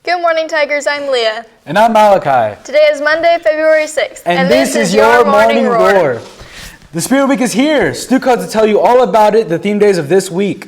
Good morning, Tigers. I'm Leah. And I'm Malachi. Today is Monday, February 6th. And this is your Morning Roar. The Spirit Week is here. Stu called to tell you all about it, the theme days of this week.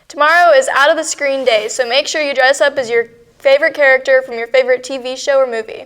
Tomorrow is Out of the Screen Day, so make sure you dress up as your favorite character from your favorite TV show or movie.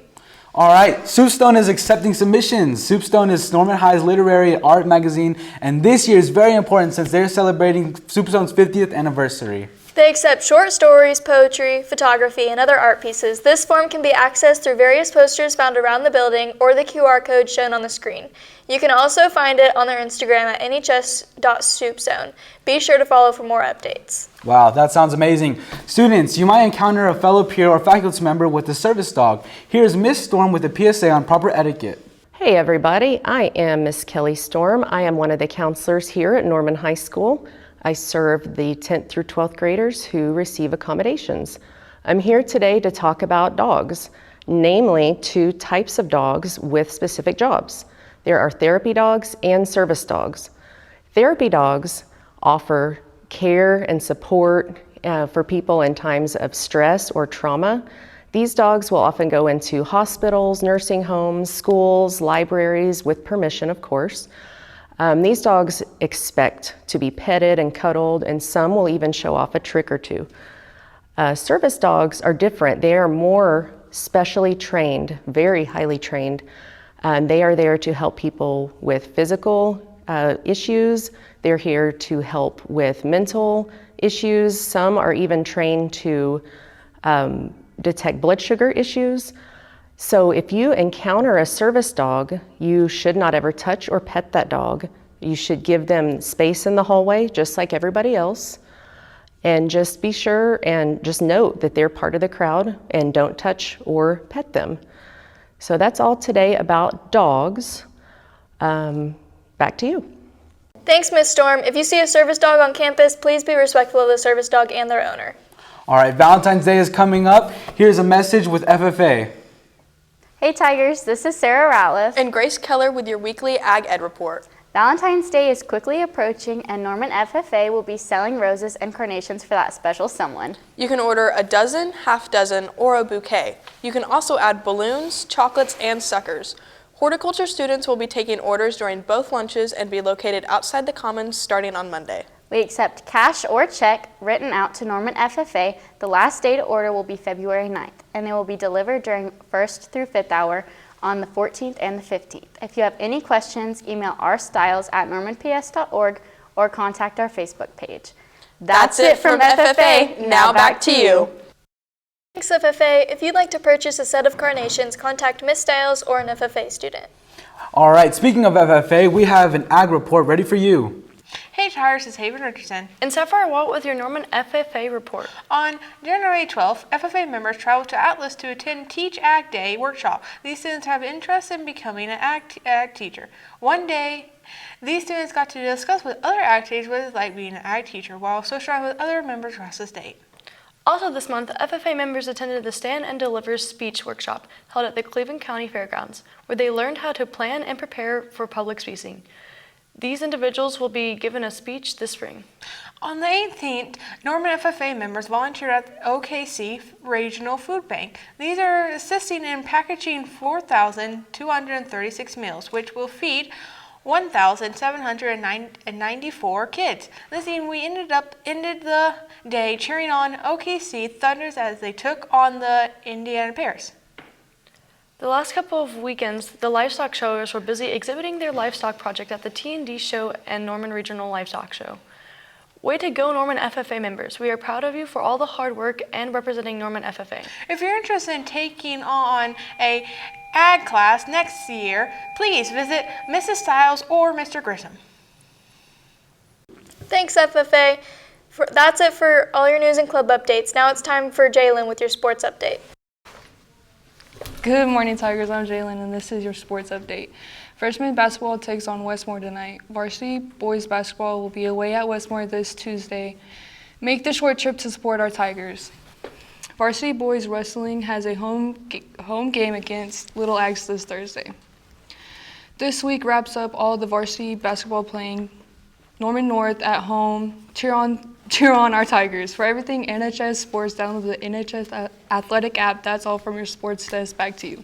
All right, Soupstone is accepting submissions. Soupstone is Norman High's literary art magazine, and this year is very important since they're celebrating Soupstone's 50th anniversary. They accept short stories, poetry, photography, and other art pieces. This form can be accessed through various posters found around the building or the QR code shown on the screen. You can also find it on their Instagram at nhs.soupstone. Be sure to follow for more updates. Wow, that sounds amazing. Students, you might encounter a fellow peer or faculty member with a service dog. Here's Miss Storm with a PSA on proper etiquette. Hey everybody, I am Miss Kelly Storm. I am one of the counselors here at Norman High School. I serve the 10th through 12th graders who receive accommodations. I'm here today to talk about dogs, namely two types of dogs with specific jobs. There are therapy dogs and service dogs. Therapy dogs offer care and support for people in times of stress or trauma. These dogs will often go into hospitals, nursing homes, schools, libraries, with permission, of course. These dogs expect to be petted and cuddled, and some will even show off a trick or two. Service dogs are different. They are more specially trained, very highly trained. They are there to help people with physical issues. They're here to help with mental issues. Some are even trained to detect blood sugar issues. So if you encounter a service dog, you should not ever touch or pet that dog. You should give them space in the hallway, just like everybody else. And just be sure and just note that they're part of the crowd and don't touch or pet them. So that's all today about dogs. Back to you. Thanks, Miss Storm. If you see a service dog on campus, please be respectful of the service dog and their owner. All right, Valentine's Day is coming up. Here's a message with FFA. Hey Tigers, this is Sarah Ratliff and Grace Keller with your weekly Ag Ed report. Valentine's Day is quickly approaching and Norman FFA will be selling roses and carnations for that special someone. You can order a dozen, half dozen, or a bouquet. You can also add balloons, chocolates, and suckers. Horticulture students will be taking orders during both lunches and be located outside the Commons starting on Monday. We accept cash or check written out to Norman FFA. The last day to order will be February 9th, and they will be delivered during 1st through 5th hour on the 14th and the 15th. If you have any questions, email rstyles@normanps.org or contact our Facebook page. That's it from FFA. Now back to you. Thanks, FFA. If you'd like to purchase a set of carnations, contact Miss Styles or an FFA student. All right, speaking of FFA, we have an ag report ready for you. Hey Tires, it's Haven Richardson. And Sapphire Walt with your Norman FFA report. On January 12th, FFA members traveled to Atlas to attend Teach Ag Day workshop. These students have interest in becoming an ag teacher. One day, these students got to discuss with other ag teachers what it's like being an ag teacher while socializing with other members across the state. Also this month, FFA members attended the Stand and Deliver speech workshop held at the Cleveland County Fairgrounds, where they learned how to plan and prepare for public speaking. These individuals will be given a speech this spring. On the 18th, Norman FFA members volunteered at the OKC Regional Food Bank. These are assisting in packaging 4,236 meals, which will feed 1,794 kids. Listening, we ended the day cheering on OKC Thunders as they took on the Indiana Bears. The last couple of weekends, the livestock showers were busy exhibiting their livestock project at the T&D Show and Norman Regional Livestock Show. Way to go, Norman FFA members. We are proud of you for all the hard work and representing Norman FFA. If you're interested in taking on a ag class next year, please visit Mrs. Stiles or Mr. Grissom. Thanks, FFA. That's it for all your news and club updates. Now it's time for Jalen with your sports update. Good morning, Tigers. I'm Jalen, and this is your sports update. Freshman basketball takes on Westmore tonight. Varsity boys basketball will be away at Westmore this Tuesday. Make the short trip to support our Tigers. Varsity boys wrestling has a home game against Little Ags this Thursday. This week wraps up all the varsity basketball playing. Norman North at home. Cheer on our Tigers. For everything NHS Sports, download the NHS Athletic app. That's all from your sports desk. Back to you.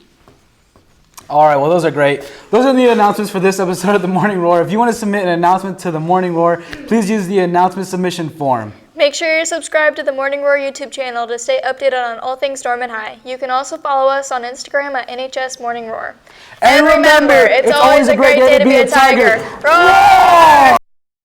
All right, well, those are great. Those are the announcements for this episode of the Morning Roar. If you want to submit an announcement to the Morning Roar, please use the announcement submission form. Make sure you're subscribed to the Morning Roar YouTube channel to stay updated on all things Norman High. You can also follow us on Instagram at NHS Morning Roar. And remember, it's always a great day to be a Tiger. Roar!